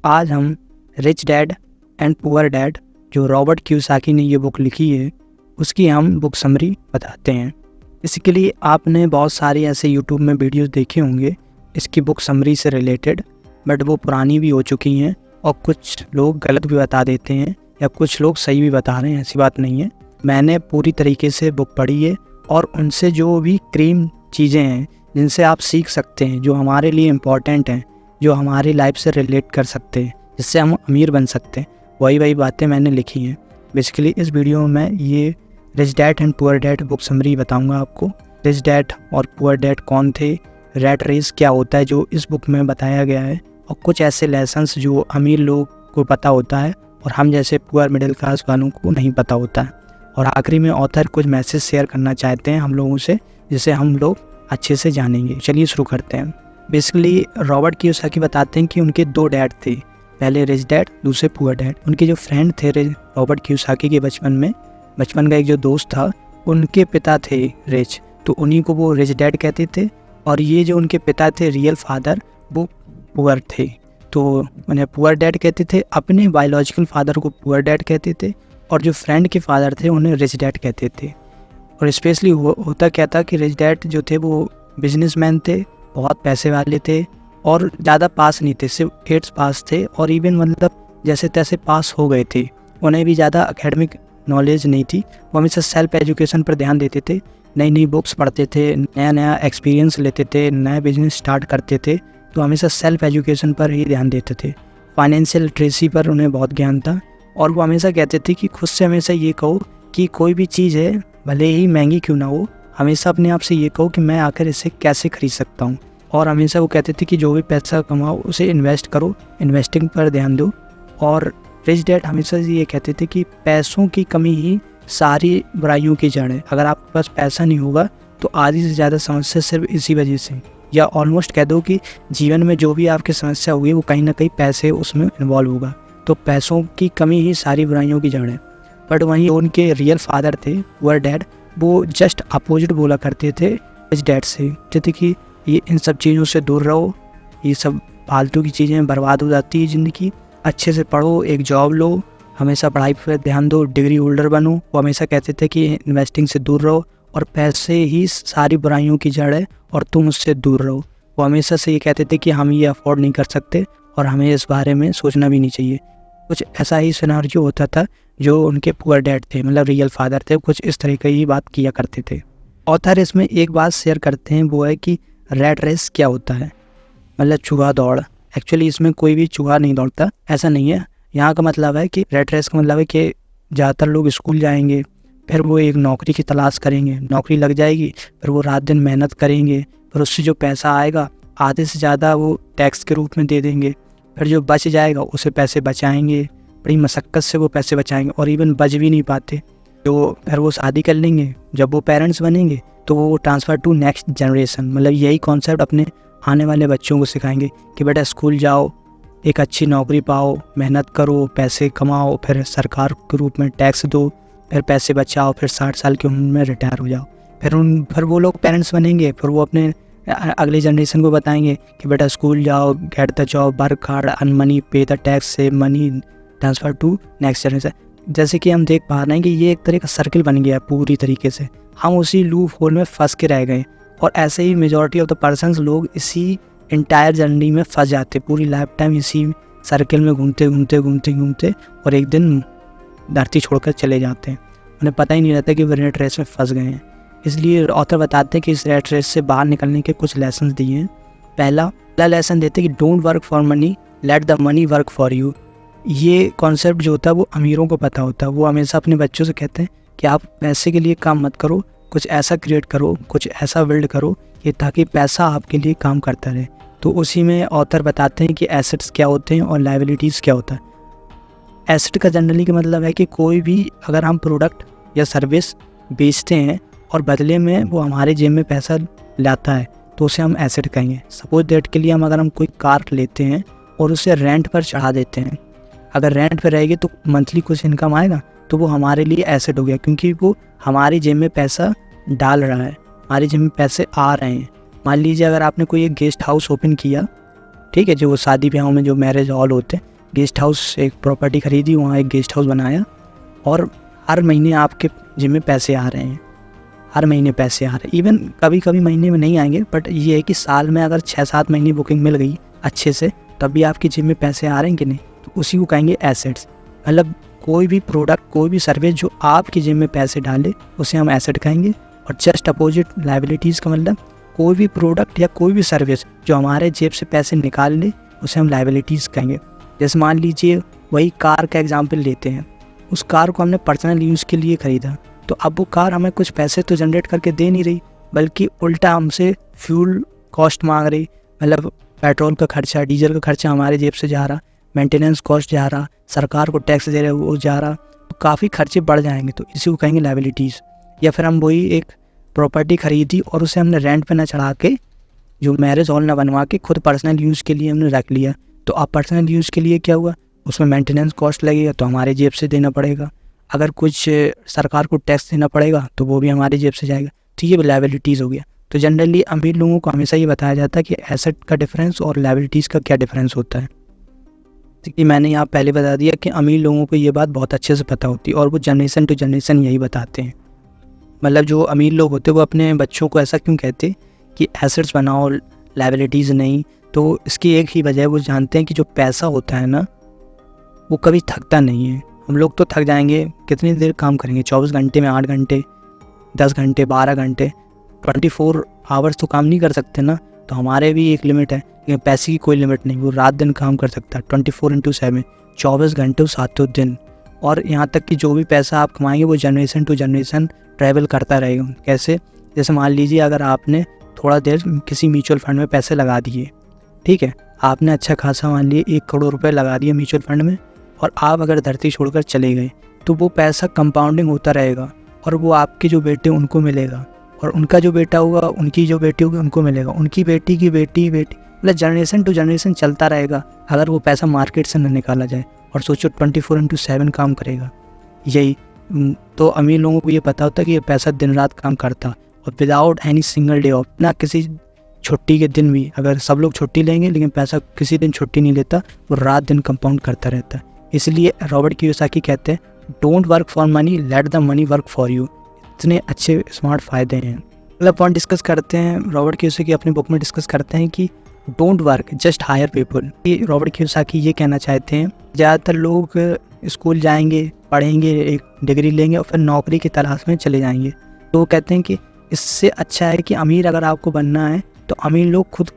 आज हम rich dad and poor dad जो रॉबर्ट कियोसाकी ने ये बुक लिखी है उसकी हम बुक समरी बताते हैं। इसके लिए आपने बहुत सारे ऐसे यूट्यूब में वीडियोस देखे होंगे इसकी बुक समरी से रिलेटेड, बट वो पुरानी भी हो चुकी हैं और कुछ लोग गलत भी बता देते हैं या कुछ लोग सही भी बता रहे हैं, ऐसी बात नहीं है। मैंने पूरी तरीके से बुक पढ़ी है और उनसे जो भी क्रीम चीज़ें हैं जिनसे आप सीख सकते हैं, जो हमारे लिए इम्पॉर्टेंट हैं, जो हमारी लाइफ से रिलेट कर सकते हैं, जिससे हम अमीर बन सकते हैं, वही बातें मैंने लिखी हैं। बेसिकली इस वीडियो में ये rich dad and poor dad book summary बताऊंगा आपको। रिच डैड और पुअर डैड कौन थे, रैट रेस क्या होता है जो इस बुक में बताया गया है, और कुछ ऐसे लेसन्स जो अमीर लोग को पता होता है और हम जैसे पुअर मिडिल क्लास वालों को नहीं पता होता है। और आखिरी में ऑथर कुछ मैसेज शेयर करना चाहते हैं हम लोगों से, जिसे हम लोग अच्छे से जानेंगे। चलिए शुरू करते हैं। बेसिकली रॉबर्ट कियोसाकी बताते हैं कि उनके 2 डैड थे, पहले रिच डैड, दूसरे पुअर डैड। उनके जो फ्रेंड थे रॉबर्ट कियोसाकी के बचपन का एक जो दोस्त था, उनके पिता थे रिच, तो उन्हीं को वो रिच डैड कहते थे। और ये जो उनके पिता थे रियल फादर, वो पुअर थे, तो उन्हें पुअर डैड कहते थे। अपने बायोलॉजिकल फादर को पुअर डैड कहते थे और जो फ्रेंड के फादर थे उन्हें रिच डैड कहते थे। और स्पेशली होता क्या था कि रिच डैड जो थे वो बिजनेसमैन थे, बहुत पैसे वाले थे और ज़्यादा पास नहीं थे, सिर्फ 8th पास थे और इवन मतलब जैसे तैसे पास हो गए थे। उन्हें भी ज़्यादा एकेडमिक नॉलेज नहीं थी, वो हमेशा सेल्फ एजुकेशन पर ध्यान देते थे, नई नई बुक्स पढ़ते थे, नया एक्सपीरियंस लेते थे, नया बिजनेस स्टार्ट करते थे, तो हमेशा सेल्फ एजुकेशन पर ही ध्यान देते थे। फाइनेंशियल लिटरेसी पर उन्हें बहुत ज्ञान था और वो हमेशा कहते थे कि खुद से हमेशा ये कहो कि कोई भी चीज़ है भले ही महंगी क्यों ना हो, हमेशा अपने आप से ये कहो कि मैं आखिर इसे कैसे खरीद सकता हूँ। और हमेशा वो कहते थे कि जो भी पैसा कमाओ उसे इन्वेस्ट करो, इन्वेस्टिंग पर ध्यान दो। और रिच डैड हमेशा ये कहते थे कि पैसों की कमी ही सारी बुराइयों की जड़ है। अगर आपके पास पैसा नहीं होगा तो आधी से ज़्यादा समस्या सिर्फ इसी वजह से, या ऑलमोस्ट कह दो कि जीवन में जो भी आपकी समस्या होगी वो कहीं ना कहीं पैसे उसमें इन्वॉल्व होगा। तो पैसों की कमी ही सारी बुराइयों की जड़ है। बट वहीं उनके रियल फादर थे पुअर डैड, वो जस्ट अपोजिट बोला करते थे रिच डैड से, कहते कि ये इन सब चीज़ों से दूर रहो, ये सब फालतू की चीज़ें, बर्बाद हो जाती है ज़िंदगी, अच्छे से पढ़ो, एक जॉब लो, हमेशा पढ़ाई पर ध्यान दो, डिग्री होल्डर बनो। वो हमेशा कहते थे कि इन्वेस्टिंग से दूर रहो और पैसे ही सारी बुराइयों की जड़ है और तुम उससे दूर रहो। वो हमेशा से ये कहते थे कि हम ये अफोर्ड नहीं कर सकते और हमें इस बारे में सोचना भी नहीं चाहिए। कुछ ऐसा ही सिनेरियो होता था जो उनके पुअर डैड थे, मतलब रियल फादर थे, कुछ इस तरह की बात किया करते थे। ऑथर इसमें एक बात शेयर करते हैं, वो है कि रैट रेस क्या होता है, मतलब चूहा दौड़। एक्चुअली इसमें कोई भी चूहा नहीं दौड़ता, ऐसा नहीं है। यहाँ का मतलब है कि रैट रेस का मतलब है कि ज़्यादातर लोग स्कूल जाएंगे, फिर वो एक नौकरी की तलाश करेंगे, नौकरी लग जाएगी, फिर वो रात दिन मेहनत करेंगे, फिर उससे जो पैसा आएगा आधे से ज़्यादा वो टैक्स के रूप में दे देंगे, फिर जो बच जाएगा उसे पैसे बचाएंगे, बड़ी मशक्क़त से वो पैसे बचाएंगे और इवन बच भी नहीं पाते, तो फिर वो शादी कर लेंगे। जब वो पेरेंट्स बनेंगे तो वो ट्रांसफ़र टू नेक्स्ट जनरेशन, मतलब यही कॉन्सेप्ट अपने आने वाले बच्चों को सिखाएंगे कि बेटा स्कूल जाओ, एक अच्छी नौकरी पाओ, मेहनत करो, पैसे कमाओ, फिर सरकार के रूप में टैक्स दो, फिर पैसे बचाओ, फिर 60 साल की उम्र में रिटायर हो जाओ। फिर वो लोग पेरेंट्स बनेंगे, फिर वो अपने अगले जनरेशन को बताएंगे कि बेटा स्कूल जाओ, get the job, work hard, earn money, pay the tax, save money, transfer to next generation. जैसे कि हम देख पा रहे हैं कि ये एक तरह का सर्किल बन गया है पूरी तरीके से, हम उसी लूप होल में फंस के रह गए। और ऐसे ही मेजॉरिटी ऑफ द पर्सन्स लोग इसी इंटायर जर्नी में फंस जाते, पूरी लाइफ टाइम इसी सर्किल में घूमते और एक दिन धरती छोड़कर चले जाते हैं। उन्हें पता ही नहीं रहता कि वो रेट रेस में फंस गए हैं। इसलिए ऑथर बताते हैं कि इस रेट रेस से बाहर निकलने के कुछ लेसन दिए हैं। पहला लेसन देते हैं कि don't work for money, let the money work for you. ये कॉन्सेप्ट जो होता है वो अमीरों को पता होता है। वो हमेशा अपने बच्चों से कहते हैं कि आप पैसे के लिए काम मत करो, कुछ ऐसा क्रिएट करो, कुछ ऐसा बिल्ड करो कि ताकि पैसा आपके लिए काम करता रहे। तो उसी में ऑथर बताते हैं कि एसेट्स क्या होते हैं और लायबिलिटीज़ क्या होता है। एसेट का जनरली का मतलब है कि कोई भी अगर हम प्रोडक्ट या सर्विस बेचते हैं और बदले में वो हमारे जेब में पैसा लाता है तो उसे हम एसेट कहेंगे। सपोज दैट के लिए अगर हम कोई कार लेते हैं और उसे रेंट पर चढ़ा देते हैं, अगर रेंट पर रहेगी तो मंथली कुछ इनकम आएगा, तो वो हमारे लिए एसेट हो गया, क्योंकि वो हमारी जेब में पैसा डाल रहा है, हमारी जेब में पैसे आ रहे हैं। मान लीजिए अगर आपने कोई एक गेस्ट हाउस ओपन किया, ठीक है, जो शादी ब्याहों में जो मैरिज हॉल होते हैं, गेस्ट हाउस, एक प्रॉपर्टी खरीदी, वहाँ एक गेस्ट हाउस बनाया और हर महीने आपके जिम में पैसे आ रहे हैं, हर महीने पैसे आ रहे हैं। इवन कभी कभी महीने में नहीं आएंगे, बट ये है कि साल में अगर 6-7 महीने बुकिंग मिल गई अच्छे से, तब भी आपकी जिम में पैसे आ रहे हैं कि नहीं, तो उसी को कहेंगे एसेट्स। मतलब कोई भी प्रोडक्ट, कोई भी सर्विस जो आपकी जिम में पैसे डाले, उसे हम एसेट कहेंगे। और जस्ट अपोजिट लायबिलिटीज़ का मतलब कोई भी प्रोडक्ट या कोई भी सर्विस जो हमारे जेब से पैसे निकाल ले, उसे हम लायबिलिटीज़ कहेंगे। जैसे मान लीजिए वही कार का एग्जांपल लेते हैं, उस कार को हमने पर्सनल यूज़ के लिए ख़रीदा, तो अब वो कार हमें कुछ पैसे तो जनरेट करके दे नहीं रही, बल्कि उल्टा हमसे फ्यूल कॉस्ट मांग रही। मतलब पेट्रोल का खर्चा, डीजल का खर्चा हमारे जेब से जा रहा, मेंटेनेंस कॉस्ट जा रहा, सरकार को टैक्स दे रहे वो जा रहा, तो काफ़ी खर्चे बढ़ जाएंगे, तो इसी को कहेंगे लायबिलिटीज़। या फिर हम वही एक प्रॉपर्टी खरीदी और उसे हमने रेंट पे ना चढ़ा के, जो मैरिज हॉल ना बनवा के, खुद पर्सनल यूज़ के लिए हमने रख लिया, तो अब पर्सनल यूज़ के लिए क्या हुआ, उसमें मेंटेनेंस कॉस्ट लगेगा तो हमारे जेब से देना पड़ेगा। अगर कुछ सरकार को टैक्स देना पड़ेगा तो वो भी हमारे जेब से जाएगा, तो ये लायबिलिटीज़ हो गया। तो जनरली अमीर लोगों को हमेशा ये बताया जाता है कि एसेट का डिफरेंस और लायबिलिटीज़ का क्या डिफरेंस होता है। कि मैंने यहाँ पहले बता दिया कि अमीर लोगों को ये बात बहुत अच्छे से पता होती है और वो जनरेशन टू जनरेशन यही बताते हैं। मतलब जो अमीर लोग होते हैं वो अपने बच्चों को ऐसा क्यों कहते कि एसेट्स बनाओ, लायबिलिटीज़ नहीं, तो इसकी एक ही वजह है, वो जानते हैं कि जो पैसा होता है ना, वो कभी थकता नहीं है। हम लोग तो थक जाएंगे, कितनी देर काम करेंगे, 24 घंटे में 8 घंटे, 10 घंटे, 12 घंटे, 24 आवर्स तो काम नहीं कर सकते ना, तो हमारे भी एक लिमिट है। लेकिन पैसे की कोई लिमिट नहीं, वो रात दिन काम कर सकता है 24/7, 24 घंटे 7 दिन। और यहाँ तक कि जो भी पैसा आप कमाएंगे वो जनरेशन टू जनरेशन ट्रैवल करता रहेगा। कैसे? जैसे मान लीजिए अगर आपने थोड़ा देर किसी म्यूचुअल फंड में पैसे लगा दिए, ठीक है, आपने अच्छा खासा मान लिए 1 करोड़ रुपए लगा दिए म्यूचुअल फंड में, और आप अगर धरती छोड़कर चले गए तो वो पैसा कंपाउंडिंग होता रहेगा और वो आपके जो बेटे उनको मिलेगा, और उनका जो बेटा होगा, उनकी जो बेटी होगी उनको मिलेगा, उनकी बेटी की बेटी, मतलब जनरेशन टू जनरेशन चलता रहेगा अगर वो पैसा मार्केट से न निकाला जाए। और सोचो 24/7 काम करेगा यही। तो अमीर लोगों को ये पता होता है कि ये पैसा दिन रात काम करता, और without any single day of, ना किसी छुट्टी के दिन भी, अगर सब लोग छुट्टी लेंगे लेकिन पैसा किसी दिन छुट्टी नहीं लेता, वो रात दिन कंपाउंड करता रहता है। इसलिए रॉबर्ट कियोसाकी कहते हैं don't work for money, let the money work for you. इतने अच्छे स्मार्ट फ़ायदे हैं। अगला पॉइंट डिस्कस करते हैं, रॉबर्ट कियोसाकी अपनी बुक में डिस्कस करते हैं कि don't work, just hire people. Robert Kiyosaki ये कहना चाहते हैं ज़्यादातर लोग स्कूल जाएंगे, पढ़ेंगे, एक डिग्री लेंगे और फिर नौकरी की तलाश में चले जाएंगे। तो वो कहते हैं कि इससे अच्छा है कि अमीर अगर आपको बनना है तो अमीर लोग खुद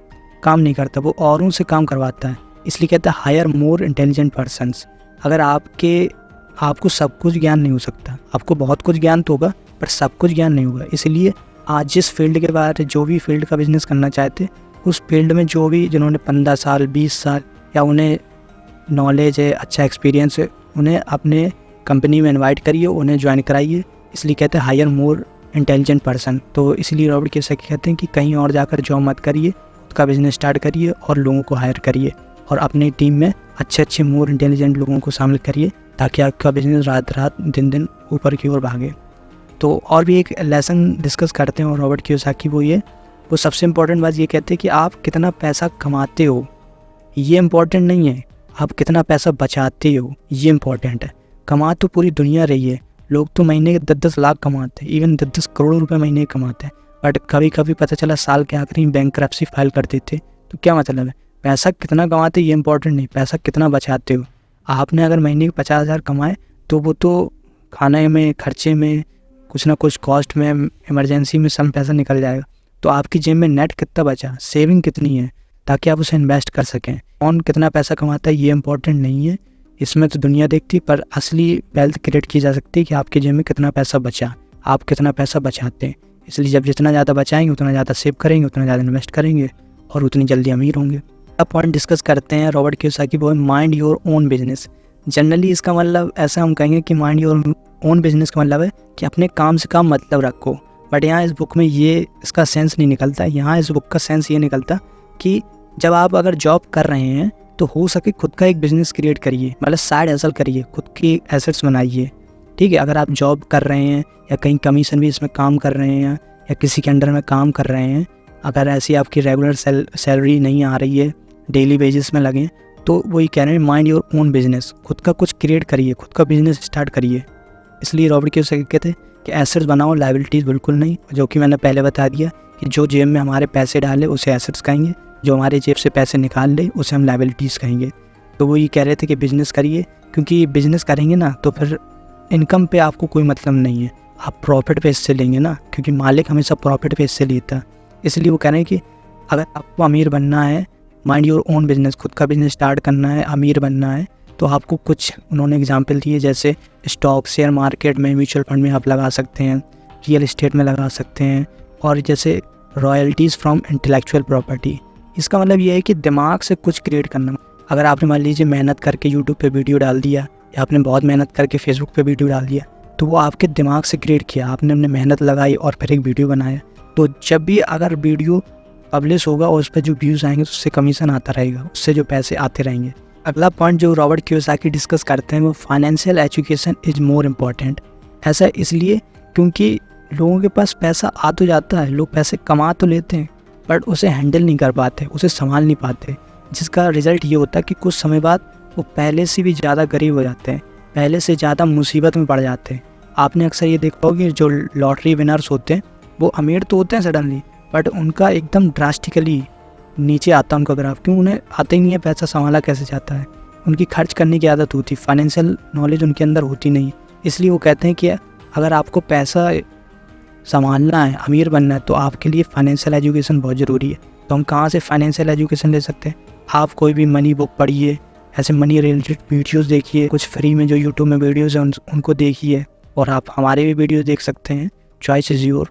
काम नहीं करता, वो औरों से काम करवाता है। इसलिए कहता है हायर मोर इंटेलिजेंट पर्सन्स। अगर आपको सब कुछ ज्ञान नहीं हो सकता, आपको बहुत कुछ ज्ञान तो होगा पर सब कुछ ज्ञान नहीं होगा। इसलिए आज जिस फील्ड के बारे, जो भी फील्ड का बिजनेस करना चाहते, उस फील्ड में जो भी जिन्होंने 15 साल 20 साल या उन्हें नॉलेज है, अच्छा एक्सपीरियंस है, उन्हें अपने कंपनी में इनवाइट करिए, उन्हें ज्वाइन कराइए। इसलिए कहते हैं हायर मोर इंटेलिजेंट पर्सन। तो इसलिए रॉबर्ट कियोसाकी कहते हैं कि कहीं और जाकर जॉब मत करिए, खुद का बिजनेस स्टार्ट करिए और लोगों को हायर करिए और अपनी टीम में अच्छे मोर इंटेलिजेंट लोगों को शामिल करिए, ताकि आपका बिजनेस रात दिन दिन ऊपर की ओर भागे। तो और भी एक लेसन डिस्कस करते हैं और रॉबर्ट कियोसाकी वो सबसे इम्पोर्टेंट बात ये कहते हैं कि आप कितना पैसा कमाते हो ये इम्पोर्टेंट नहीं है, आप कितना पैसा बचाते हो ये इम्पोर्टेंट है। कमा तो पूरी दुनिया रही है, लोग तो महीने के 10-10 लाख कमाते हैं, इवन 10-10 करोड़ रुपए महीने कमाते हैं, बट कभी कभी पता चला साल के आखिरी में बैंकरप्सी फाइल कर देते। तो क्या मतलब है, पैसा कितना कमाते ये इंपॉर्टेंट नहीं, पैसा कितना बचाते हो। आपने अगर महीने के 50,000 कमाए तो वो तो खाने में, खर्चे में, कुछ ना कुछ कॉस्ट में, इमरजेंसी में सब पैसा निकल जाएगा। तो आपकी जेब में नेट कितना बचा, सेविंग कितनी है, ताकि आप उसे इन्वेस्ट कर सकें। कौन कितना पैसा कमाता है ये इंपॉर्टेंट नहीं है, इसमें तो दुनिया देखती, पर असली वेल्थ क्रिएट की जा सकती है कि आपके जेब में कितना पैसा बचा, आप कितना पैसा बचाते हैं। इसलिए जब जितना ज़्यादा बचाएंगे उतना ज़्यादा सेव करेंगे, उतना ज़्यादा इन्वेस्ट करेंगे और उतनी जल्दी अमीर होंगे। अब पॉइंट डिस्कस करते हैं रॉबर्ट कियोसाकी, वो है mind your own business. Generally इसका मतलब ऐसा हम कहेंगे कि माइंड योर ओन बिजनेस का मतलब है कि अपने काम से काम मतलब रखो, बट यहाँ इस बुक में ये इसका सेंस नहीं निकलता। यहाँ इस बुक का सेंस ये निकलता कि जब आप अगर जॉब कर रहे हैं तो हो सके खुद का एक बिज़नेस क्रिएट करिए, मतलब साइड हसल करिए, खुद की एसेट्स बनाइए। ठीक है, अगर आप जॉब कर रहे हैं या कहीं कमीशन भी इसमें काम कर रहे हैं या किसी के अंडर में काम कर रहे हैं, अगर ऐसी आपकी रेगुलर सैलरी नहीं आ रही है, डेली बेसिस में लगे, तो वही कह रहे हैं माइंड योर ओन बिजनेस, खुद का कुछ क्रिएट करिए, खुद का बिजनेस स्टार्ट करिए। इसलिए रॉबर्ट कियोसाकी कहते हैं कि एसेट्स बनाओ, लायबिलिटीज़ बिल्कुल नहीं, जो कि मैंने पहले बता दिया कि जो जेब में हमारे पैसे डाले उसे एसेट्स कहेंगे, जो हमारे जेब से पैसे निकाल ले उसे हम लायबिलिटीज़ कहेंगे। तो वो ये कह रहे थे कि बिज़नेस करिए, क्योंकि बिज़नेस करेंगे ना तो फिर इनकम पे आपको कोई मतलब नहीं है, आप प्रॉफिट बेस से लेंगे ना, क्योंकि मालिक हमेशा प्रॉफिट बेस से लेता है। इसलिए वो कह रहे हैं कि अगर आपको अमीर बनना है, माइंड योर ओन बिजनेस, खुद का बिजनेस स्टार्ट करना है, अमीर बनना है, तो आपको कुछ उन्होंने एग्जांपल दिए, जैसे स्टॉक, शेयर मार्केट में, म्यूचुअल फंड में आप लगा सकते हैं, रियल एस्टेट में लगा सकते हैं, और जैसे रॉयल्टीज़ फ्रॉम इंटेलेक्चुअल प्रॉपर्टी। इसका मतलब ये है कि दिमाग से कुछ क्रिएट करना। अगर आपने मान लीजिए मेहनत करके यूट्यूब पे वीडियो डाल दिया, या आपने बहुत मेहनत करके फेसबुक पे वीडियो डाल दिया, तो वो आपके दिमाग से क्रिएट किया, आपने अपने मेहनत लगाई और फिर एक वीडियो बनाया। तो जब भी अगर वीडियो पब्लिश होगा और उस पर जो व्यूज़ आएंगे तो उससे कमीशन आता रहेगा, उससे जो पैसे आते रहेंगे। अगला पॉइंट जो रॉबर्ट कियोसाकी डिस्कस करते हैं वो financial education is more important. ऐसा इसलिए क्योंकि लोगों के पास पैसा आ तो जाता है, लोग पैसे कमा तो लेते हैं, बट उसे हैंडल नहीं कर पाते, उसे संभाल नहीं पाते, जिसका रिज़ल्ट ये होता है कि कुछ समय बाद वो पहले से भी ज़्यादा गरीब हो जाते हैं, पहले से ज़्यादा मुसीबत में पड़ जाते हैं। आपने अक्सर ये देखा होगा कि जो लॉटरी विनर्स होते हैं वो अमीर तो होते हैं सडनली, बट उनका एकदम ड्रास्टिकली नीचे आता है उनका ग्राफ, क्यों? उन्हें आता ही नहीं है पैसा संभाला कैसे जाता है, उनकी खर्च करने की आदत होती, फाइनेंशियल नॉलेज उनके अंदर होती नहीं। इसलिए वो कहते हैं कि अगर आपको पैसा संभालना है, अमीर बनना है, तो आपके लिए फाइनेंशियल एजुकेशन बहुत ज़रूरी है। तो हम कहाँ से फाइनेंशियल एजुकेशन ले सकते हैं? आप कोई भी मनी बुक पढ़िए, ऐसे मनी रिलेटेड वीडियोस देखिए, कुछ फ्री में जो यूट्यूब में वीडियोस हैं उनको देखिए, और आप हमारे भी वीडियो देख सकते हैं, चॉइस इज़ योर।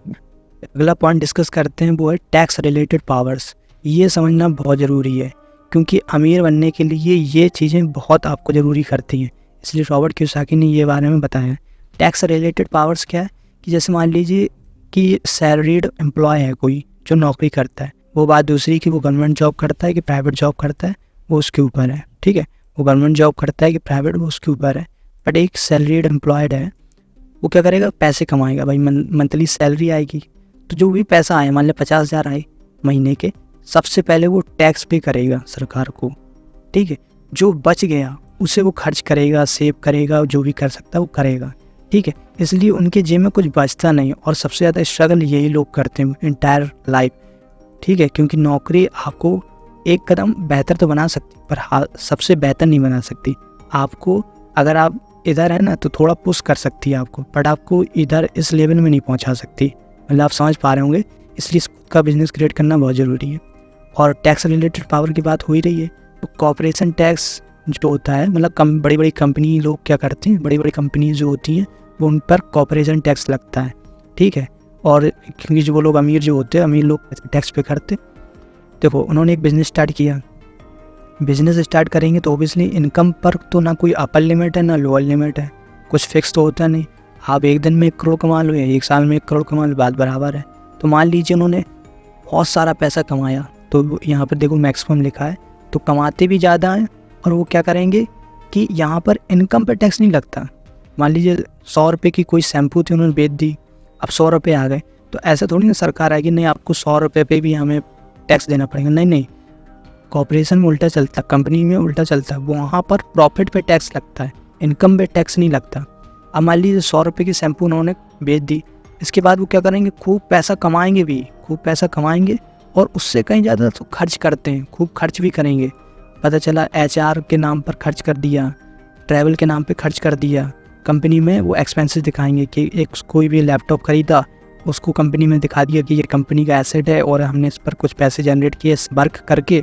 अगला पॉइंट डिस्कस करते हैं वो है टैक्स रिलेटेड पावर्स। ये समझना बहुत ज़रूरी है, क्योंकि अमीर बनने के लिए ये चीज़ें बहुत आपको ज़रूरी करती हैं। इसलिए रॉबर्ट कियोसाकी ने ये बारे में बताया। टैक्स रिलेटेड पावर्स क्या है कि जैसे मान लीजिए कि सैलरीड एम्प्लॉय है कोई जो नौकरी करता है, वो बात दूसरी कि वो गवर्नमेंट जॉब करता है कि प्राइवेट जॉब करता है, वो उसके ऊपर है, ठीक है। वो गवर्नमेंट जॉब करता है कि प्राइवेट, वो उसके ऊपर है। बट एक सैलरीड एम्प्लॉयड है, वो क्या करेगा? पैसे कमाएगा, भाई मंथली सैलरी आएगी, तो जो भी पैसा आए, मान लो 50,000 आए महीने के, सबसे पहले वो टैक्स पे करेगा सरकार को, ठीक है। जो बच गया उसे वो खर्च करेगा, सेव करेगा, जो भी कर सकता है वो करेगा, ठीक है। इसलिए उनके जेब में कुछ बचता नहीं, और सबसे ज़्यादा स्ट्रगल यही लोग करते हैं इंटायर लाइफ, ठीक है। क्योंकि नौकरी आपको एक कदम बेहतर तो बना सकती, पर सबसे बेहतर नहीं बना सकती। आपको अगर आप इधर है ना तो थोड़ा पुश कर सकती है आपको, बट आपको इधर इस लेवल में नहीं पहुंचा सकती। मतलब आप समझ पा रहे होंगे। इसलिए खुद का बिजनेस क्रिएट करना बहुत ज़रूरी है। और टैक्स रिलेटेड पावर की बात हो ही रही है, तो कॉर्पोरेशन टैक्स जो होता है, मतलब बड़ी बड़ी कंपनी लोग क्या करते हैं, बड़ी बड़ी कंपनी जो होती हैं वो उन पर कॉर्पोरेशन टैक्स लगता है, ठीक है। और क्योंकि जो वो लोग अमीर जो होते हैं, अमीर लोग टैक्स पे करते। देखो उन्होंने एक बिज़नेस स्टार्ट किया, बिज़नेस स्टार्ट करेंगे तो ओबियसली इनकम पर तो ना कोई अपर लिमिट है ना लोअर लिमिट है, कुछ फिक्स तो होता नहीं। आप एक दिन में 1 करोड़ कमा लो या एक साल में 1 करोड़ कमा लो, बात बराबर है। तो मान लीजिए उन्होंने बहुत सारा पैसा कमाया, तो यहाँ पर देखो मैक्सिमम लिखा है, तो कमाते भी ज़्यादा हैं, और वो क्या करेंगे कि यहाँ पर इनकम पर टैक्स नहीं लगता। मान लीजिए 100 रुपये की कोई शैम्पू थी, उन्होंने बेच दी, अब 100 रुपये आ गए, तो ऐसा थोड़ी ना सरकार आएगी नहीं आपको 100 रुपये पे भी हमें टैक्स देना पड़ेगा। नहीं, कॉर्पोरेशन में उल्टा चलता, कंपनी में उल्टा चलता है, वहाँ पर प्रॉफिट पे टैक्स लगता है, इनकम पे टैक्स नहीं लगता। अब मान लीजिए 100 रुपये की शैम्पू उन्होंने बेच दी, इसके बाद वो क्या करेंगे, खूब पैसा कमाएंगे भी, खूब पैसा कमाएंगे, और उससे कहीं ज़्यादा तो खर्च करते हैं, खूब खर्च भी करेंगे। पता चला HR के नाम पर खर्च कर दिया, ट्रैवल के नाम पे खर्च कर दिया, कंपनी में वो एक्सपेंसेस दिखाएंगे कि एक कोई भी लैपटॉप खरीदा, उसको कंपनी में दिखा दिया कि ये कंपनी का एसेट है और हमने इस पर कुछ पैसे जनरेट किए वर्क करके,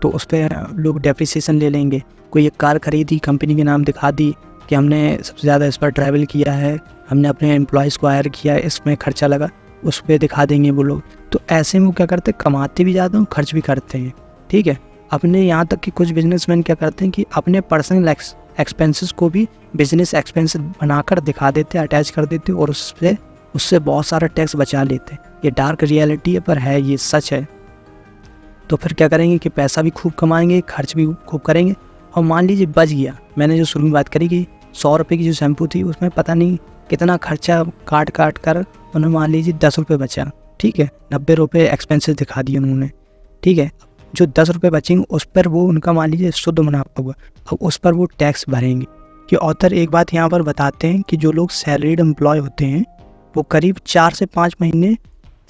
तो उस पर लोग डेप्रिसिएशन ले लेंगे। कोई एक कार खरीदी, कंपनी के नाम दिखा दी कि हमने सबसे ज़्यादा इस पर ट्रैवल किया है, हमने अपने एम्प्लॉयज़ को हायर किया, इसमें खर्चा लगा, उस पर दिखा देंगे वो लोग। तो ऐसे में वो क्या करते हैं, कमाते भी ज़्यादा और खर्च भी करते हैं, ठीक है। अपने यहाँ तक कि कुछ बिजनेसमैन क्या करते हैं कि अपने पर्सनल एक्सपेंसेस को भी बिजनेस एक्सपेंस बनाकर दिखा देते, अटैच कर देते, और उससे बहुत सारा टैक्स बचा लेते। ये डार्क रियलिटी है, पर है, ये सच है। तो फिर क्या करेंगे कि पैसा भी खूब कमाएंगे, खर्च भी खूब करेंगे। और मान लीजिए बच गया, मैंने जो शुरू में बात करी कि 100 रुपये की जो शैम्पू थी उसमें पता नहीं कितना खर्चा काट कर उन्होंने मान लीजिए 10 रुपये बचा, ठीक है। 90 रुपये एक्सपेंसेस दिखा दिए उन्होंने, ठीक है। जो 10 रुपये बचेंगे उस पर वो उनका मान लीजिए शुद्ध मुनाफा होगा, अब उस पर वो टैक्स भरेंगे। कि ऑथर एक बात यहाँ पर बताते हैं कि जो लोग सैलरीड एम्प्लॉय होते हैं वो करीब 4 से 5 महीने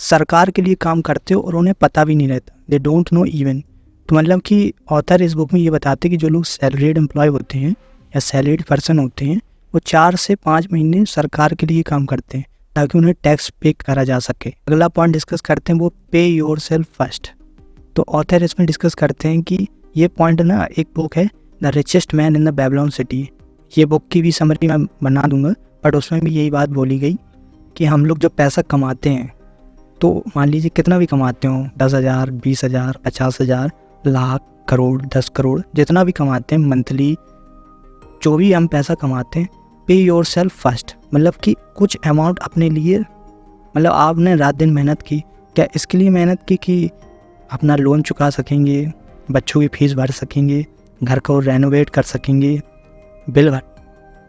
सरकार के लिए काम करते हो और उन्हें पता भी नहीं रहता, दे डोंट नो इवन। तो मतलब कि ऑथर इस बुक में ये बताते हैं कि जो लोग सैलरीड एम्प्लॉय होते हैं या सैलरीड पर्सन होते हैं वो 4 से 5 महीने सरकार के लिए काम करते हैं ताकि उन्हें टैक्स पे करा जा सके। अगला पॉइंट डिस्कस करते हैं वो पे योर सेल्फ फर्स्ट। तो ऑथर इसमें डिस्कस करते हैं कि ये पॉइंट ना, एक बुक है the richest man in the Babylon city, ये बुक की भी समरी मैं बना दूंगा, बट उसमें भी यही बात बोली गई कि हम लोग जो पैसा कमाते हैं तो मान लीजिए कितना भी कमाते हो, 10,000, 20,000, 50,000, लाख, करोड़, 10 करोड़, जितना भी कमाते हैं मंथली, जो भी हम पैसा कमाते हैं, पे योर सेल्फ फर्स्ट, मतलब कि कुछ अमाउंट अपने लिए, मतलब आपने रात दिन मेहनत की, क्या इसके लिए मेहनत की कि अपना लोन चुका सकेंगे, बच्चों की फीस भर सकेंगे, घर को रेनोवेट कर सकेंगे, बिल भर,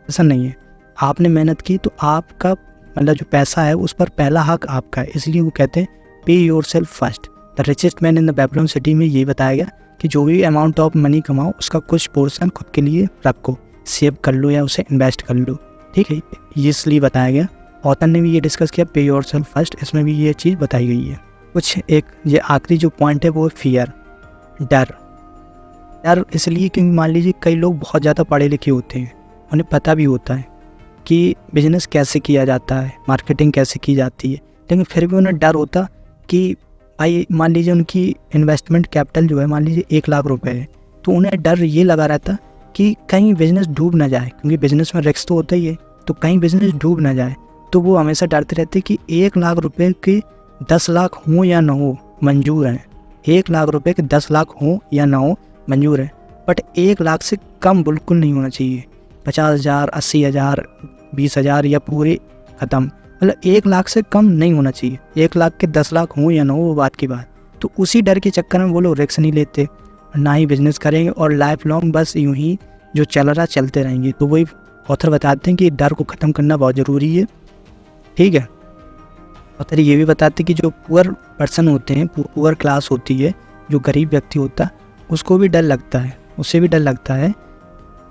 ऐसा नहीं है। आपने मेहनत की तो आपका मतलब जो पैसा है उस पर पहला हक आपका है, इसलिए वो कहते हैं पे your self first. The richest man in the Babylon city में ये बताया गया कि जो भी अमाउंट ऑफ मनी कमाओ उसका कुछ पोर्शन खुद के लिए रखो, सेव कर लो या उसे इन्वेस्ट कर लो, ठीक है, ये इसलिए बताया गया। ऑथर ने भी ये डिस्कस किया पे योर सेल्फ फर्स्ट, इसमें भी ये चीज़ बताई गई है। कुछ एक ये आखिरी जो पॉइंट है वो फियर, डर। डर इसलिए क्योंकि मान लीजिए कई लोग बहुत ज़्यादा पढ़े लिखे होते हैं, उन्हें पता भी होता है कि बिजनेस कैसे किया जाता है, मार्केटिंग कैसे की जाती है, लेकिन फिर भी उन्हें डर होता कि भाई मान लीजिए उनकी इन्वेस्टमेंट कैपिटल जो है मान लीजिए 1 लाख रुपए है, तो उन्हें डर ये लगा रहता कि कहीं बिजनेस डूब ना जाए, क्योंकि बिजनेस में रिस्क तो होता ही है, तो कहीं बिजनेस डूब ना जाए। तो वो हमेशा डरते रहते कि 1 लाख रुपए के 10 लाख हों या ना हो मंजूर हैं, 1 लाख रुपए के 10 लाख हों या ना हो मंजूर है, बट 1 लाख से कम बिल्कुल नहीं होना चाहिए। 50,000, 80,000, 20,000 या पूरे ख़त्म, मतलब 1 लाख से कम नहीं होना चाहिए। 1 लाख के 10 लाख हों या ना हो वो बात की बात। तो उसी डर के चक्कर में वो लोग रिस्क नहीं लेते, ना ही बिजनेस करेंगे और लाइफ लॉन्ग बस यूं ही जो चल रहा चलते रहेंगे। तो वही ऑथर बताते हैं कि डर को ख़त्म करना बहुत ज़रूरी है, ठीक है। ऑथर ये भी बताते हैं कि जो पुअर पर्सन होते हैं, पुअर क्लास होती है, जो गरीब व्यक्ति होता है उसको भी डर लगता है, उसे भी डर लगता है।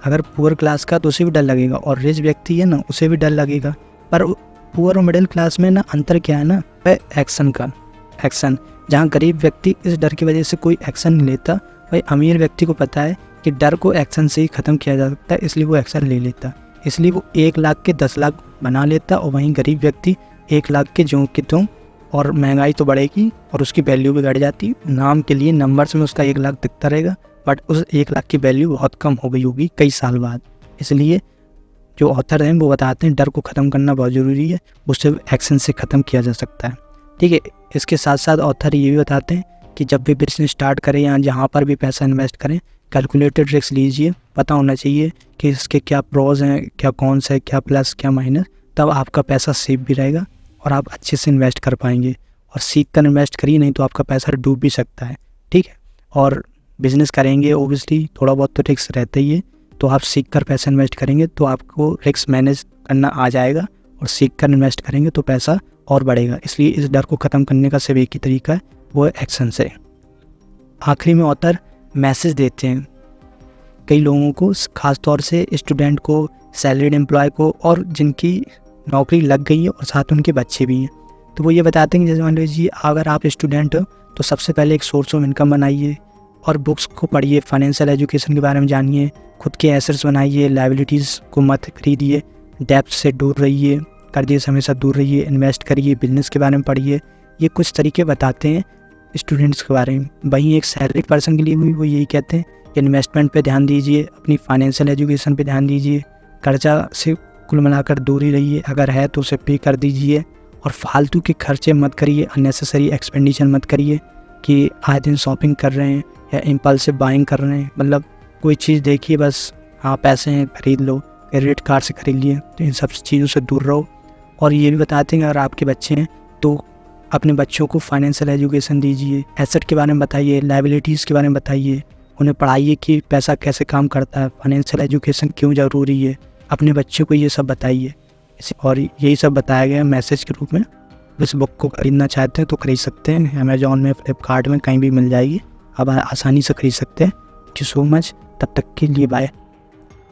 अगर पुअर क्लास का तो उसे भी डर लगेगा, और रिच व्यक्ति है ना उसे भी डर लगेगा। पर पुअर और मिडिल क्लास में ना अंतर क्या है ना, वह एक्शन का, एक्शन। जहाँ गरीब व्यक्ति इस डर की वजह से कोई एक्शन नहीं लेता, वही अमीर व्यक्ति को पता है कि डर को एक्शन से ही ख़त्म किया जा सकता है, इसलिए वो एक्शन ले लेता, इसलिए वो 1 लाख के 10 लाख बना लेता। और वहीं गरीब व्यक्ति 1 लाख के ज्यों के त्यों, और महंगाई तो बढ़ेगी और उसकी वैल्यू भी घट जाती, नाम के लिए नंबर्स में उसका 1 लाख दिखता रहेगा, बट उस 1 लाख की वैल्यू बहुत कम हो गई होगी कई साल बाद। इसलिए जो ऑथर हैं वो बताते हैं डर को ख़त्म करना बहुत ज़रूरी है, उसे एक्शन से ख़त्म किया जा सकता है, ठीक है। इसके साथ साथ ऑथर ये भी बताते हैं कि जब भी बिजनेस स्टार्ट करें या जहाँ पर भी पैसा इन्वेस्ट करें, कैलकुलेटेड रिस्क लीजिए, पता होना चाहिए कि इसके क्या प्रोज हैं, क्या कॉन्स है, क्या प्लस क्या माइनस, तब आपका पैसा सेफ भी रहेगा और आप अच्छे से इन्वेस्ट कर पाएंगे। और सीख कर इन्वेस्ट करिए, नहीं तो आपका पैसा डूब भी सकता है, ठीक है। और बिज़नेस करेंगे ओबियसली थोड़ा बहुत तो रिस्क रहता ही है, तो आप सीख कर पैसा इन्वेस्ट करेंगे तो आपको रिस्क मैनेज करना आ जाएगा, और सीख कर इन्वेस्ट करेंगे तो पैसा और बढ़ेगा। इसलिए इस डर को ख़त्म करने का सिर्फ एक ही तरीका है, वो है एक्शन से। आखिरी में ऑथर मैसेज देते हैं कई लोगों को, ख़ास तौर से स्टूडेंट को, सैलरीड एम्प्लॉय को, और जिनकी नौकरी लग गई है और साथ उनके बच्चे भी हैं। तो वो ये बताते हैं कि जैसे मान लीजिए अगर आप स्टूडेंट हो तो सबसे पहले एक सोर्स ऑफ इनकम बनाइए और बुक्स को पढ़िए, फाइनेंशियल एजुकेशन के बारे में जानिए, खुद के एसेट्स बनाइए, लायबिलिटीज़ को मत खरीदिए, डेब्ट से दूर रहिए, कर्जे से हमेशा दूर रहिए, इन्वेस्ट करिए, बिजनेस के बारे में पढ़िए। ये कुछ तरीके बताते हैं स्टूडेंट्स के बारे में। वहीं एक सैलरीड पर्सन के लिए भी वो यही कहते हैं कि इन्वेस्टमेंट पे ध्यान दीजिए, अपनी फाइनेंशियल एजुकेशन पे ध्यान दीजिए, कर्जा से कुल मिलाकर दूर ही रहिए, अगर है तो उसे पे कर दीजिए, और फालतू के खर्चे मत करिए, अननेसेसरी एक्सपेंडिचर मत करिए कि आए दिन शॉपिंग कर रहे हैं या इम्पल्सिव बाइंग कर रहे हैं, मतलब कोई चीज़ देखिए बस हाँ पैसे हैं खरीद लो, क्रेडिट कार्ड से खरीद लिए, तो इन सब चीज़ों से दूर रहो। और ये भी बताते हैं अगर आपके बच्चे हैं तो अपने बच्चों को फाइनेंशियल एजुकेशन दीजिए, एसेट के बारे में बताइए, लायबिलिटीज़ के बारे में बताइए, उन्हें पढ़ाइए कि पैसा कैसे काम करता है, फाइनेंशियल एजुकेशन क्यों ज़रूरी है, अपने बच्चों को ये सब बताइए। और यही सब बताया गया मैसेज के रूप में। इस बुक को खरीदना चाहते हैं तो खरीद सकते हैं, अमेजॉन में, फ्लिपकार्ट में, कहीं भी मिल जाएगी, आप आसानी से खरीद सकते हैं। थैंक यू सो मच, तब तक के लिए बाय।